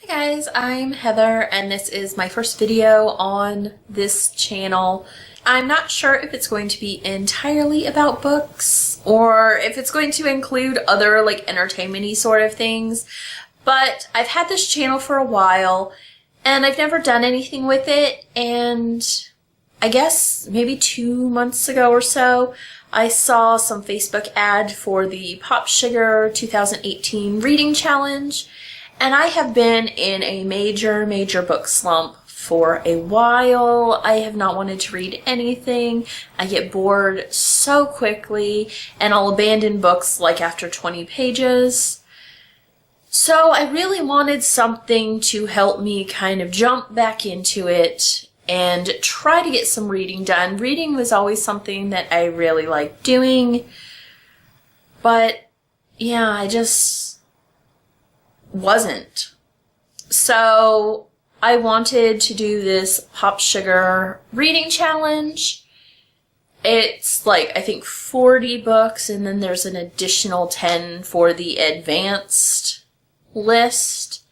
Hi guys, I'm Heather and this is my first video on this channel. I'm not sure if it's going to be entirely about books or if it's going to include other like entertainment-y sort of things, but I've had this channel for a while and I've never done anything with it, and I guess maybe 2 months ago or so I saw some Facebook ad for the PopSugar 2018 reading challenge. And I have been in a major book slump for a while. I have not wanted to read anything. I get bored so quickly and I'll abandon books like after 20 pages. So I really wanted something to help me kind of jump back into it and try to get some reading done. Reading was always something that I really liked doing, but yeah, I just wasn't. So I wanted to do this PopSugar reading challenge. It's like, I think 40 books, and then there's an additional 10 for the advanced list.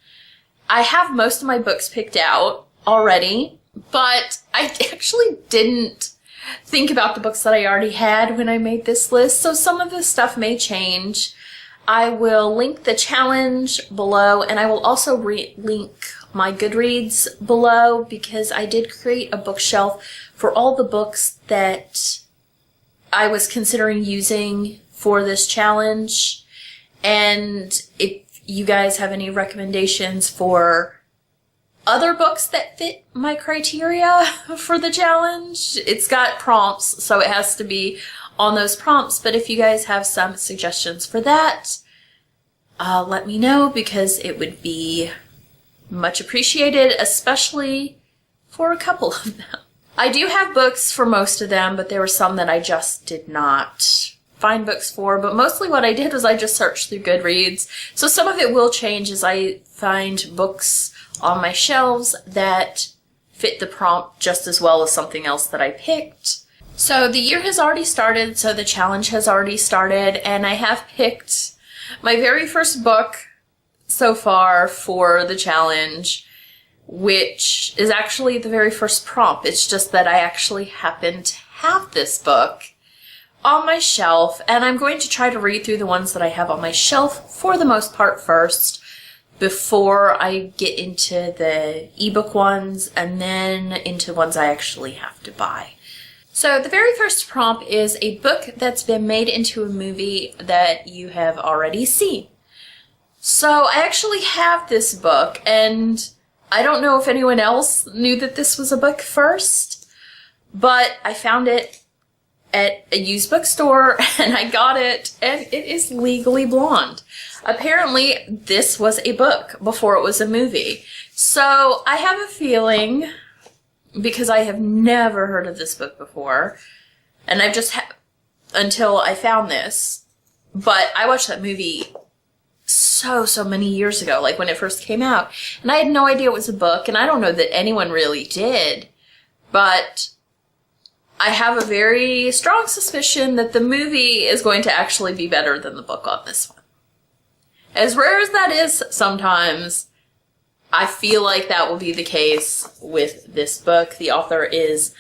I have most of my books picked out already, but I actually didn't think about the books that I already had when I made this list, so some of this stuff may change. I will link the challenge below, and I will also link my Goodreads below, because I did create a bookshelf for all the books that I was considering using for this challenge. And if you guys have any recommendations for other books that fit my criteria for the challenge, it's got prompts, so it has to be on those prompts, but if you guys have some suggestions for that, let me know, because it would be much appreciated, especially for a couple of them. I do have books for most of them, but there were some that I just did not find books for, but mostly what I did was I just searched through Goodreads, so some of it will change as I find books on my shelves that fit the prompt just as well as something else that I picked. So the year has already started, so the challenge has already started, and I have picked my very first book so far for the challenge, which is actually the very first prompt. It's just that I actually happen to have this book on my shelf, and I'm going to try to read through the ones that I have on my shelf for the most part first, before I get into the ebook ones and then into ones I actually have to buy. So the very first prompt is a book that's been made into a movie that you have already seen. So I actually have this book, and I don't know if anyone else knew that this was a book first, but I found it at a used bookstore and I got it, and it is Legally Blonde. Apparently this was a book before it was a movie. So I have a feeling, because I have never heard of this book before, and I've just until I found this, but I watched that movie so many years ago, like when it first came out, and I had no idea it was a book, and I don't know that anyone really did, but I have a very strong suspicion that the movie is going to actually be better than the book on this one. As rare as that is sometimes, I feel like that will be the case with this book. The author is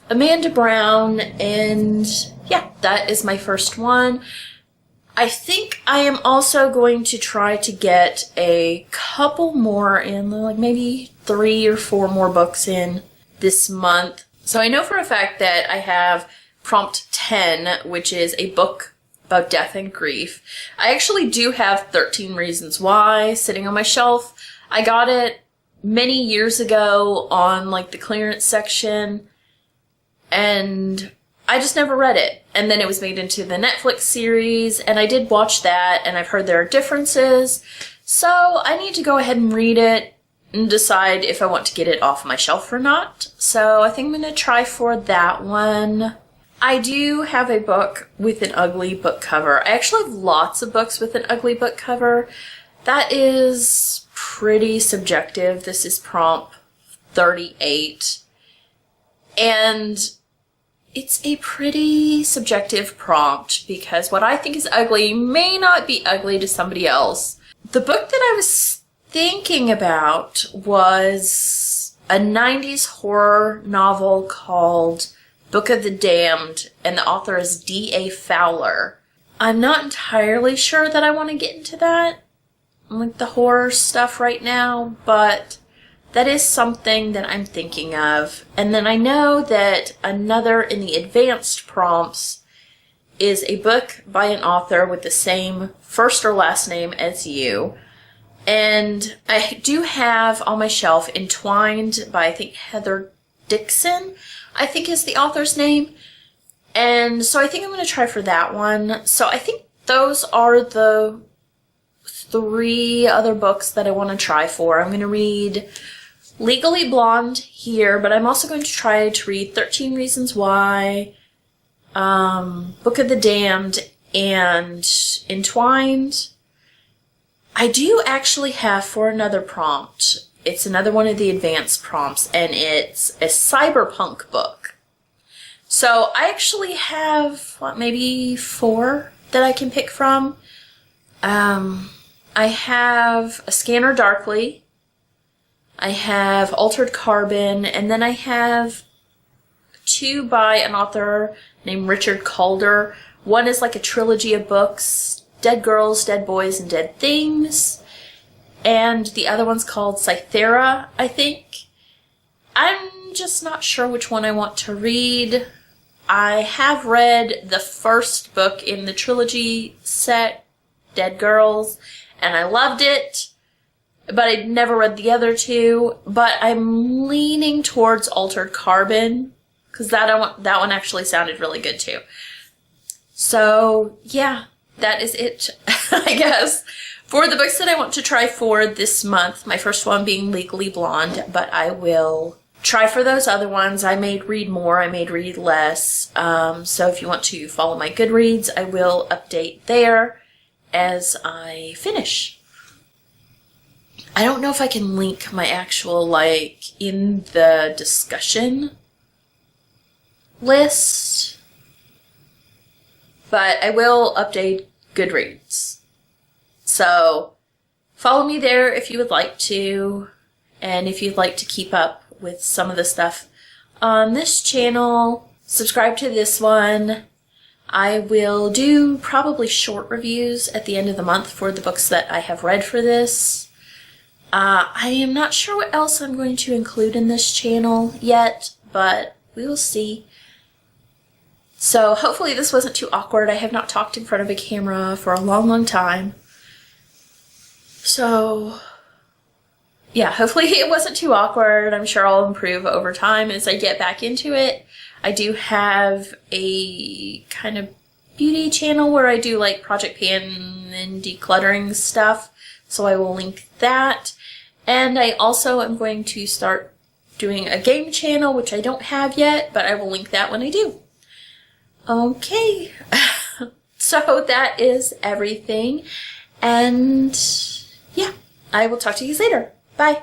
Amanda Brown, and yeah, that is my first one. I think I am also going to try to get a couple more in, like maybe 3 or 4 more books in this month. So I know for a fact that I have prompt 10, which is a book about death and grief. I actually do have 13 Reasons Why sitting on my shelf. I got it many years ago on like the clearance section, and I just never read it. And then it was made into the Netflix series, and I did watch that, and I've heard there are differences. So I need to go ahead and read it and decide if I want to get it off my shelf or not. So I think I'm going to try for that one. I do have a book with an ugly book cover. I actually have lots of books with an ugly book cover. That is pretty subjective. This is prompt 38. And it's a pretty subjective prompt, because what I think is ugly may not be ugly to somebody else. The book that I was thinking about was a 90s horror novel called Book of the Damned, and the author is D.A. Fowler. I'm not entirely sure that I want to get into that, like the horror stuff right now, but that is something that I'm thinking of. And then I know that another in the advanced prompts is a book by an author with the same first or last name as you. And I do have on my shelf Entwined by, I think, Heather Dixon, I think is the author's name. And so I think I'm going to try for that one. So I think those are the 3 other books that I want to try for. I'm going to read Legally Blonde here, but I'm also going to try to read 13 Reasons Why, Book of the Damned, and Entwined. I do actually have for another prompt. It's another one of the advanced prompts, and it's a cyberpunk book. So I actually have, maybe 4 that I can pick from. I have A Scanner Darkly. I have Altered Carbon, and then I have 2 by an author named Richard Calder. One is like a trilogy of books, Dead Girls, Dead Boys, and Dead Things. And the other one's called Cythera, I think. I'm just not sure which one I want to read. I have read the first book in the trilogy set, Dead Girls, and I loved it, but I'd never read the other 2. But I'm leaning towards Altered Carbon, because that one actually sounded really good too. So, yeah, that is it, I guess, for the books that I want to try for this month. My first one being Legally Blonde, but I will try for those other ones. I may read more, I may read less. So if you want to follow my Goodreads, I will update there as I finish. I don't know if I can link my actual, in the discussion list, but I will update Goodreads. So follow me there if you would like to, and if you'd like to keep up with some of the stuff on this channel, subscribe to this one. I will do probably short reviews at the end of the month for the books that I have read for this. I am not sure what else I'm going to include in this channel yet, but we will see. So hopefully this wasn't too awkward. I have not talked in front of a camera for a long, long time. So yeah, hopefully it wasn't too awkward. I'm sure I'll improve over time as I get back into it. I do have a kind of beauty channel where I do project pan and decluttering stuff, so I will link that. And I also am going to start doing a game channel, which I don't have yet, but I will link that when I do. Okay, so that is everything, and yeah, I will talk to you guys later. Bye.